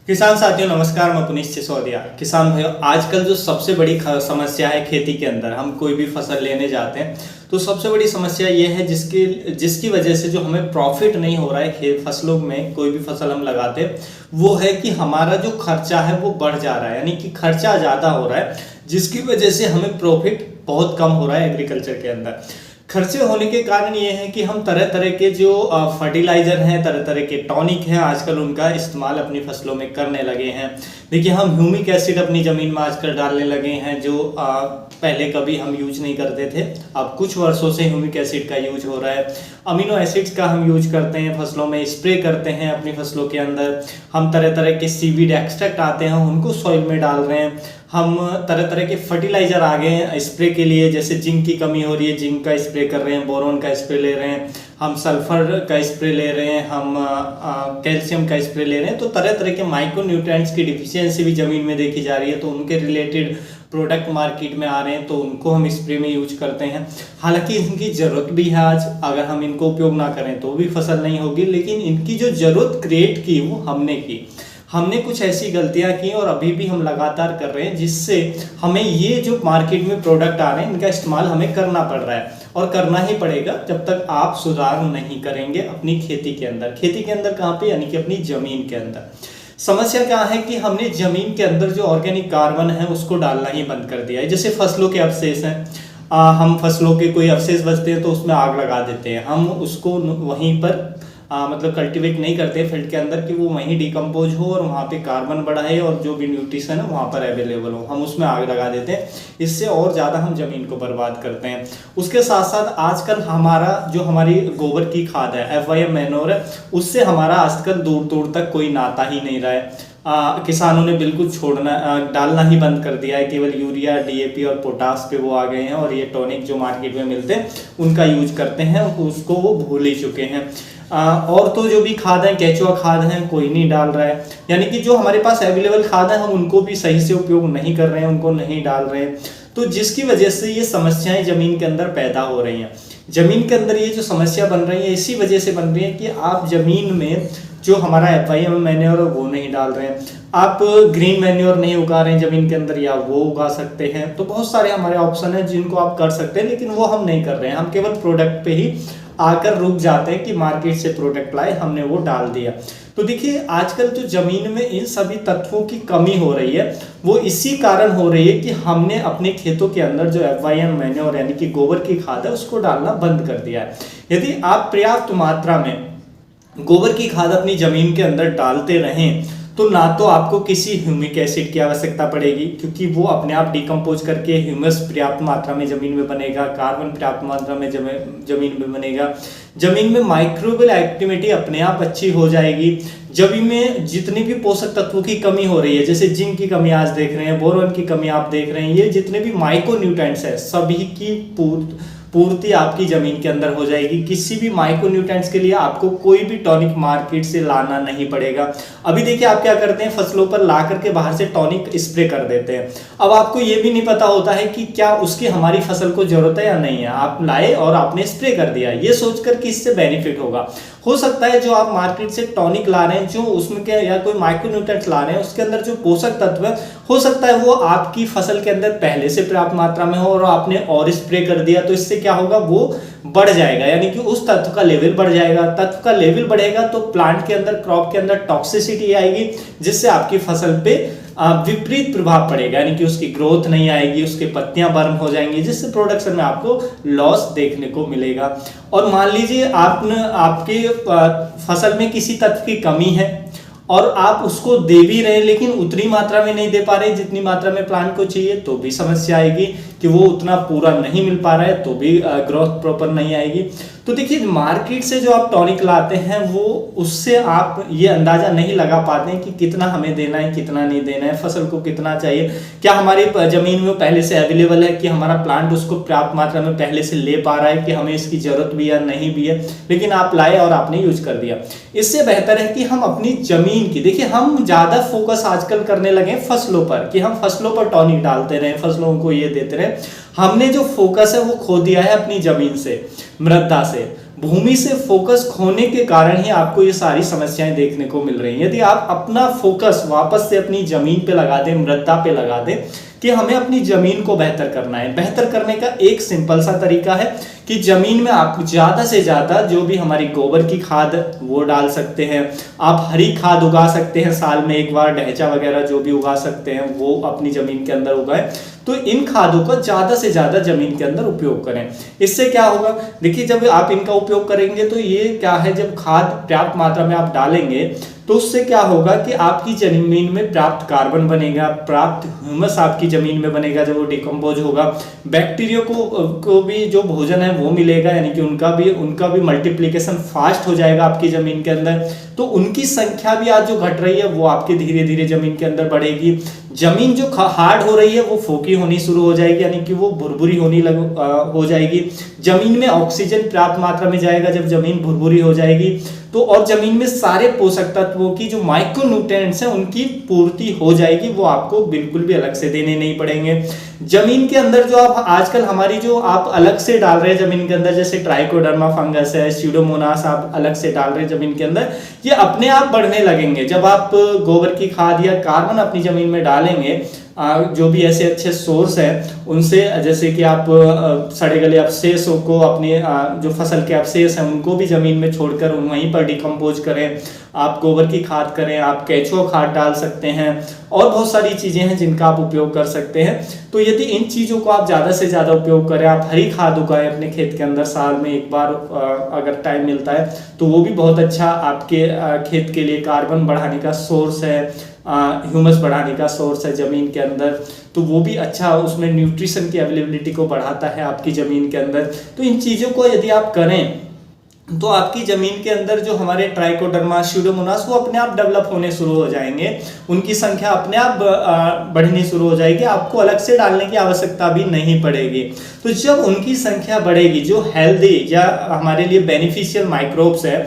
किसान साथियों नमस्कार। मैं पुनीश सिसोदिया। किसान भाइयों, आजकल जो सबसे बड़ी समस्या है खेती के अंदर, हम कोई भी फसल लेने जाते हैं तो सबसे बड़ी समस्या ये है जिसकी वजह से जो हमें प्रॉफिट नहीं हो रहा है फसलों में, कोई भी फसल हम लगाते हैं, वो है कि हमारा जो खर्चा है वो बढ़ जा रहा है, यानी कि खर्चा ज़्यादा हो रहा है, जिसकी वजह से हमें प्रॉफिट बहुत कम हो रहा है एग्रीकल्चर के अंदर। खर्चे होने के कारण ये है कि हम तरह तरह के जो फर्टिलाइजर हैं, तरह तरह के टॉनिक हैं, आजकल उनका इस्तेमाल अपनी फसलों में करने लगे हैं। देखिए, हम ह्यूमिक एसिड अपनी ज़मीन में आजकल डालने लगे हैं, जो पहले कभी हम यूज नहीं करते थे। अब कुछ वर्षों से ह्यूमिक एसिड का यूज हो रहा है। अमीनो एसिड्स का हम यूज करते हैं, फसलों में स्प्रे करते हैं अपनी फसलों के अंदर। हम तरह तरह के सीवीड एक्सट्रैक्ट आते हैं, उनको सॉइल में डाल रहे हैं। हम तरह तरह के फर्टिलाइजर आ गए हैं स्प्रे के लिए, जैसे जिंक की कमी हो रही है, जिंक का स्प्रे कर रहे हैं, बोरोन का स्प्रे ले रहे हैं, हम सल्फर का स्प्रे ले रहे हैं, हम कैल्शियम का स्प्रे ले रहे हैं। तो तरह तरह के माइक्रो न्यूट्रिएंट्स की डिफिशियंसी भी ज़मीन में देखी जा रही है, तो उनके रिलेटेड प्रोडक्ट मार्केट में आ रहे हैं, तो उनको हम स्प्रे में यूज करते हैं। हालांकि इनकी ज़रूरत भी है आज, अगर हम इनको उपयोग ना करें तो भी फसल नहीं होगी, लेकिन इनकी जो ज़रूरत क्रिएट की वो हमने की। हमने कुछ ऐसी गलतियां की और अभी भी हम लगातार कर रहे हैं, जिससे हमें ये जो मार्केट में प्रोडक्ट आ रहे हैं इनका इस्तेमाल हमें करना पड़ रहा है, और करना ही पड़ेगा जब तक आप सुधार नहीं करेंगे अपनी खेती के अंदर। खेती के अंदर कहाँ पे? यानी कि अपनी जमीन के अंदर। समस्या क्या है कि हमने जमीन के अंदर जो ऑर्गेनिक कार्बन है उसको डालना ही बंद कर दिया है। जैसे फसलों के अवशेष हैं, हम फसलों के कोई अवशेष बचते हैं तो उसमें आग लगा देते हैं, हम उसको वहीं पर मतलब कल्टीवेट नहीं करते फील्ड के अंदर कि वो वहीं डिकम्पोज हो और वहाँ पे कार्बन बढ़ाए और जो भी न्यूट्रिशन है वहाँ पर अवेलेबल हो, हम उसमें आग लगा देते हैं। इससे और ज़्यादा हम ज़मीन को बर्बाद करते हैं। उसके साथ साथ आजकल हमारी गोबर की खाद है, FYM मैन्योर है, उससे हमारा आजकल दूर दूर तक कोई नाता ही नहीं रहा है। किसानों ने बिल्कुल डालना ही बंद कर दिया है। केवल यूरिया, DAP और पोटास पे वो आ गए हैं, और ये टॉनिक जो मार्केट में मिलते हैं उनका यूज करते हैं, उसको वो भूल ही चुके हैं। और तो जो भी खाद है, केचुआ खाद है, कोई नहीं डाल रहा है। यानी कि जो हमारे पास अवेलेबल खाद है हम उनको भी सही से उपयोग नहीं कर रहे हैं, उनको नहीं डाल रहे हैं, तो जिसकी वजह से ये समस्याएं जमीन के अंदर पैदा हो रही हैं। जमीन के अंदर ये जो समस्या बन रही है इसी वजह से बन रही है कि आप जमीन में जो हमारा FYM मैन्योर है वो नहीं डाल रहे हैं, आप ग्रीन मैन्योर नहीं उगा रहे हैं जमीन के अंदर, या वो उगा सकते हैं। तो बहुत सारे हमारे ऑप्शन हैं जिनको आप कर सकते हैं, लेकिन वो हम नहीं कर रहे हैं। हम केवल प्रोडक्ट पे ही आकर रुक जाते हैं कि मार्केट से प्रोडक्ट लाए, हमने वो डाल दिया। तो देखिए, आजकल जो जमीन में इन सभी तत्वों की कमी हो रही है वो इसी कारण हो रही है कि हमने अपने खेतों के अंदर जो FYM मैन्योर यानी कि गोबर की खाद है उसको डालना बंद कर दिया है। यदि आप पर्याप्त मात्रा में गोबर की खाद अपनी जमीन के अंदर डालते रहें तो ना तो आपको किसी ह्यूमिक एसिड की आवश्यकता पड़ेगी, क्योंकि वो अपने आप डिकम्पोज करके ह्यूमस पर्याप्त मात्रा में जमीन में बनेगा, कार्बन पर्याप्त मात्रा में जमीन में बनेगा, जमीन में माइक्रोबियल एक्टिविटी अपने आप अच्छी हो जाएगी। जमीन में जितनी भी पोषक तत्वों की कमी हो रही है, जैसे जिंक की कमी आज देख रहे हैं, बोरोन की कमी आप देख रहे हैं, ये जितने भी माइक्रो न्यूट्रिएंट्स है सभी की पूर्ति आपकी जमीन के अंदर हो जाएगी। किसी भी माइक्रो न्यूट्रिएंट्स के लिए आपको कोई भी टॉनिक मार्केट से लाना नहीं पड़ेगा। अभी देखिए, आप क्या करते हैं, फसलों पर ला करके बाहर से टॉनिक स्प्रे कर देते हैं। अब आपको ये भी नहीं पता होता है कि क्या उसकी हमारी फसल को जरूरत है या नहीं है, आप लाए और आपने स्प्रे कर दिया, ये सोचकर कि इससे बेनिफिट होगा। हो सकता है जो आप मार्केट से टॉनिक ला रहे हैं, जो उसमें क्या या कोई माइक्रो न्यूट्रिएंट्स ला रहे हैं, उसके अंदर जो पोषक तत्व है हो सकता है वो आपकी फसल के अंदर पहले से पर्याप्त मात्रा में हो और आपने और स्प्रे कर दिया, तो इससे क्या होगा, वो बढ़ जाएगा, यानी कि उस तत्व का लेवल बढ़ जाएगा। तत्व का लेवल बढ़ेगा तो प्लांट के अंदर, क्रॉप के अंदर टॉक्सिसिटी आएगी, जिससे आपकी फसल पे विपरीत प्रभाव पड़ेगा, यानी कि उसकी ग्रोथ नहीं आएगी, उसके पत्तियां बर्न हो जाएंगी, जिससे प्रोडक्शन में आपको लॉस देखने को मिलेगा। और मान लीजिए आपके फसल में किसी तत्व की कमी है और आप उसको दे भी रहे हैं, लेकिन उतनी मात्रा में नहीं दे पा रहे जितनी मात्रा में प्लांट को चाहिए, तो भी समस्या आएगी कि वो उतना पूरा नहीं मिल पा रहा है, तो भी ग्रोथ प्रॉपर नहीं आएगी। तो देखिए, मार्केट से जो आप टॉनिक लाते हैं वो उससे आप ये अंदाजा नहीं लगा पाते हैं कि कितना हमें देना है, कितना नहीं देना है, फसल को कितना चाहिए, क्या हमारी जमीन में पहले से अवेलेबल है कि हमारा प्लांट उसको पर्याप्त मात्रा में पहले से ले पा रहा है कि हमें इसकी जरूरत भी या नहीं भी है, लेकिन आप लाए और आपने यूज कर दिया। इससे बेहतर है कि हम अपनी जमीन की, देखिए, हम ज्यादा फोकस आजकल करने लगे फसलों पर कि हम फसलों पर टॉनिक डालते रहे, फसलों को ये देते रहे। हमने जो फोकस है वो खो दिया है अपनी जमीन से, मृदा से। भूमि से फोकस खोने के कारण ही आपको ये सारी समस्याएं देखने को मिल रही हैं। यदि आप अपना फोकस वापस से अपनी जमीन पे लगा दें, मृदा पे लगा दें कि हमें अपनी जमीन को बेहतर करना है, बेहतर करने का एक सिंपल सा तरीका है कि जमीन में आप ज्यादा से ज्यादा जो भी हमारी गोबर की खाद वो डाल सकते हैं, आप हरी खाद उगा सकते हैं, साल में एक बार ढैंचा वगैरह जो भी उगा सकते हैं वो अपनी जमीन के अंदर उगाएं। तो इन खादों का ज्यादा से ज्यादा जमीन के अंदर उपयोग करें। इससे क्या होगा, देखिए जब आप इनका उपयोग करेंगे तो ये क्या है, जब खाद पर्याप्त मात्रा में आप डालेंगे तो उससे क्या होगा कि आपकी जमीन में प्राप्त कार्बन बनेगा, प्राप्त ह्यूमस आपकी जमीन में बनेगा, जब वो डिकम्पोज होगा बैक्टीरिया को भी जो भोजन है वो मिलेगा, यानी कि उनका भी मल्टीप्लिकेशन फास्ट हो जाएगा आपकी जमीन के अंदर। तो उनकी संख्या भी आज जो घट रही है वो आपके धीरे धीरे जमीन के अंदर बढ़ेगी। जमीन जो हार्ड हो रही है वो फोकी होनी शुरू हो जाएगी, यानी कि वो भुरभुरी हो जाएगी। जमीन में ऑक्सीजन पर्याप्त मात्रा में जाएगा जब जमीन भुरभुरी हो जाएगी तो, और जमीन में सारे पोषक तत्वों की जो माइक्रो न्यूट्रिएंट्स हैं उनकी पूर्ति हो जाएगी, वो आपको बिल्कुल भी अलग से देने नहीं पड़ेंगे। जमीन के अंदर जो आप आजकल हमारी जो आप अलग से डाल रहे हैं जमीन के अंदर, जैसे ट्राइकोडर्मा फंगस है, स्यूडोमोनास आप अलग से डाल रहे हैं जमीन के अंदर, ये अपने आप बढ़ने लगेंगे जब आप गोबर की खाद या कार्बन अपनी जमीन में डालेंगे। जो भी ऐसे अच्छे सोर्स हैं उनसे, जैसे कि आप सड़े गले अवशेषों को, अपने जो फसल के अवशेष हैं उनको भी जमीन में छोड़कर वहीं पर डिकम्पोज करें, आप गोबर की खाद करें, आप केचुआ खाद डाल सकते हैं, और बहुत सारी चीजें हैं जिनका आप उपयोग कर सकते हैं। तो यदि इन चीजों को आप ज्यादा से ज्यादा उपयोग करें, आप हरी खाद उगाएं अपने खेत के अंदर, साल में एक बार अगर टाइम मिलता है तो वो भी बहुत अच्छा आपके खेत के लिए कार्बन बढ़ाने का सोर्स है, ह्यूमस बढ़ाने का सोर्स है जमीन के अंदर, तो वो भी अच्छा उसमें न्यूट्रिशन की अवेलेबिलिटी को बढ़ाता है आपकी जमीन के अंदर। तो इन चीज़ों को यदि आप करें तो आपकी जमीन के अंदर जो हमारे ट्राइकोडर्मा, स्यूडोमोनास वो अपने आप डेवलप होने शुरू हो जाएंगे, उनकी संख्या अपने आप बढ़नी शुरू हो जाएगी, आपको अलग से डालने की आवश्यकता भी नहीं पड़ेगी। तो जब उनकी संख्या बढ़ेगी, जो हेल्दी या हमारे लिए बेनिफिशियल माइक्रोब्स है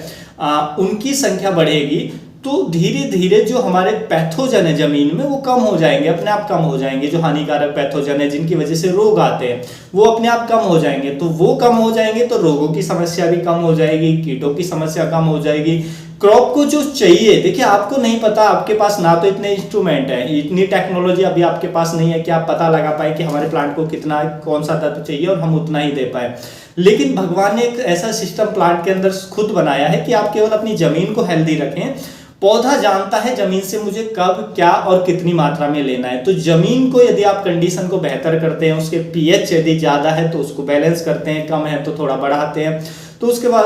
उनकी संख्या बढ़ेगी, तो धीरे धीरे जो हमारे पैथोजन है जमीन में वो कम हो जाएंगे, अपने आप कम हो जाएंगे। जो हानिकारक पैथोजन है जिनकी वजह से रोग आते हैं वो अपने आप कम हो जाएंगे। तो वो कम हो जाएंगे तो रोगों की समस्या भी कम हो जाएगी, कीटों की समस्या कम हो जाएगी। क्रॉप को जो चाहिए, देखिए आपको नहीं पता, आपके पास ना तो इतने इंस्ट्रूमेंट है, इतनी टेक्नोलॉजी अभी आपके पास नहीं है कि आप पता लगा पाए कि हमारे प्लांट को कितना कौन सा तत्व चाहिए और हम उतना ही दे पाए। लेकिन भगवान ने एक ऐसा सिस्टम प्लांट के अंदर खुद बनाया है कि आप केवल अपनी जमीन को हेल्दी रखें। पौधा जानता है जमीन से मुझे कब क्या और कितनी मात्रा में लेना है। तो जमीन को यदि आप कंडीशन को बेहतर करते हैं, उसके पीएच यदि ज्यादा है तो उसको बैलेंस करते हैं, कम है तो थोड़ा बढ़ाते हैं, तो उसके बाद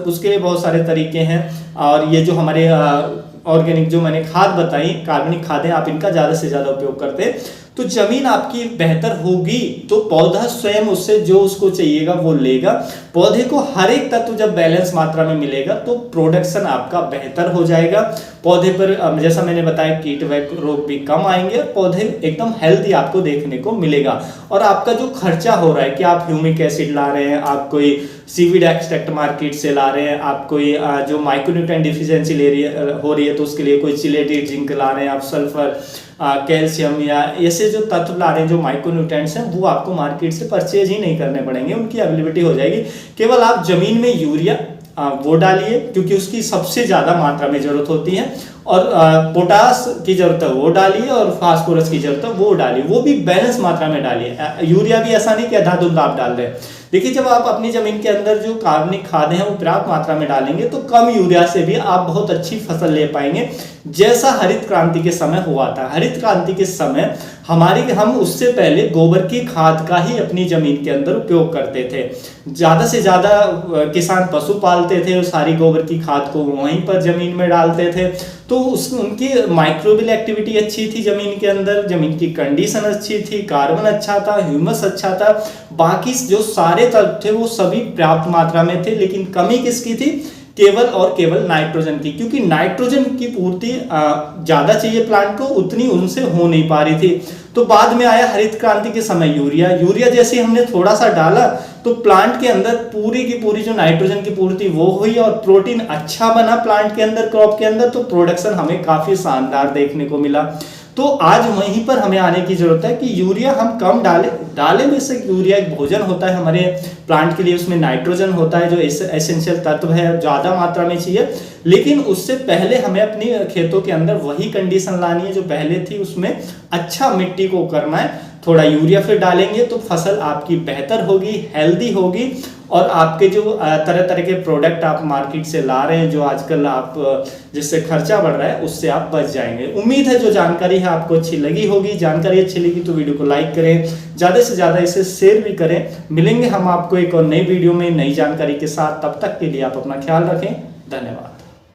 उसके बहुत सारे तरीके हैं। और ये जो हमारे ऑर्गेनिक जो मैंने खाद बताई, कार्बनिक खादें, आप इनका ज्यादा से ज्यादा उपयोग करते हैं तो जमीन आपकी बेहतर होगी, तो पौधा स्वयं उससे जो उसको चाहिएगा वो लेगा। पौधे को हर एक तत्व जब बैलेंस मात्रा में मिलेगा तो प्रोडक्शन आपका बेहतर हो जाएगा। पौधे पर जैसा मैंने बताया कीट व रोग भी कम आएंगे और पौधे एकदम हेल्दी आपको देखने को मिलेगा। और आपका जो खर्चा हो रहा है कि आप ह्यूमिक एसिड ला रहे हैं, आप कोई सीवीड एक्सट्रैक्ट मार्केट से ला रहे हैं, आप कोई जो माइक्रोन्यूट्रिएंट डिफिशियंसी हो रही है तो उसके लिए कोई चिलेटेड जिंक ला रहे हैं, आप सल्फर, कैल्शियम या ऐसे जो तत्व ला रहे हैं जो माइक्रोन्यूट्रिएंट्स हैं वो आपको मार्केट से परचेज ही नहीं करने पड़ेंगे, उनकी अवेलेबिलिटी हो जाएगी। केवल आप जमीन में यूरिया वो डालिए क्योंकि उसकी सबसे ज्यादा मात्रा में जरूरत होती है, और पोटास की जरूरत है वो डालिए, और फास्फोरस की जरूरत है वो डालिए, वो भी बैलेंस मात्रा में डालिए। यूरिया भी ऐसा नहीं कि अंधाधुंध आप डाल रहे हैं। देखिए जब आप अपनी जमीन के अंदर जो कार्बनिक खादें हैं वो पर्याप्त मात्रा में डालेंगे तो कम यूरिया से भी आप बहुत अच्छी फसल ले पाएंगे, जैसा हरित क्रांति के समय हुआ था। हरित क्रांति के समय हम उससे पहले गोबर की खाद का ही अपनी जमीन के अंदर उपयोग करते थे। ज्यादा से ज्यादा किसान पशु पालते थे और सारी गोबर की खाद को वहीं पर जमीन में डालते थे, तो उनकी माइक्रोबियल एक्टिविटी अच्छी थी जमीन के अंदर, जमीन की कंडीशन अच्छी थी, कार्बन अच्छा था, ह्यूमस अच्छा था, बाकी जो सारे तत्व थे वो सभी पर्याप्त मात्रा में थे। लेकिन कमी किसकी थी? केवल और केवल नाइट्रोजन की, क्योंकि नाइट्रोजन की पूर्ति ज्यादा चाहिए प्लांट को, उतनी उनसे हो नहीं पा रही थी। तो बाद में आया हरित क्रांति के समय यूरिया जैसे हमने थोड़ा सा डाला तो प्लांट के अंदर पूरी की पूरी जो नाइट्रोजन की पूर्ति वो हुई और प्रोटीन अच्छा बना प्लांट के अंदर, क्रॉप के अंदर, तो प्रोडक्शन हमें काफी शानदार देखने को मिला। तो आज वहीं पर हमें आने की जरूरत है कि यूरिया हम कम डालें बेशक यूरिया एक भोजन होता है हमारे प्लांट के लिए, उसमें नाइट्रोजन होता है जो एसेंशियल तत्व है, ज़्यादा मात्रा में चाहिए, लेकिन उससे पहले हमें अपनी खेतों के अंदर वही कंडीशन लानी है जो पहले थी, उसमें अच्छा मिट्टी को करना है। थोड़ा यूरिया फिर डालेंगे तो फसल आपकी बेहतर होगी, हेल्दी होगी, और आपके जो तरह तरह के प्रोडक्ट आप मार्केट से ला रहे हैं, जो आजकल आप जिससे खर्चा बढ़ रहा है, उससे आप बच जाएंगे। उम्मीद है जो जानकारी है आपको अच्छी लगी होगी। जानकारी अच्छी लगी तो वीडियो को लाइक करें, ज़्यादा से ज़्यादा इसे शेयर भी करें। मिलेंगे हम आपको एक और नई वीडियो में नई जानकारी के साथ, तब तक के लिए आप अपना ख्याल रखें। धन्यवाद।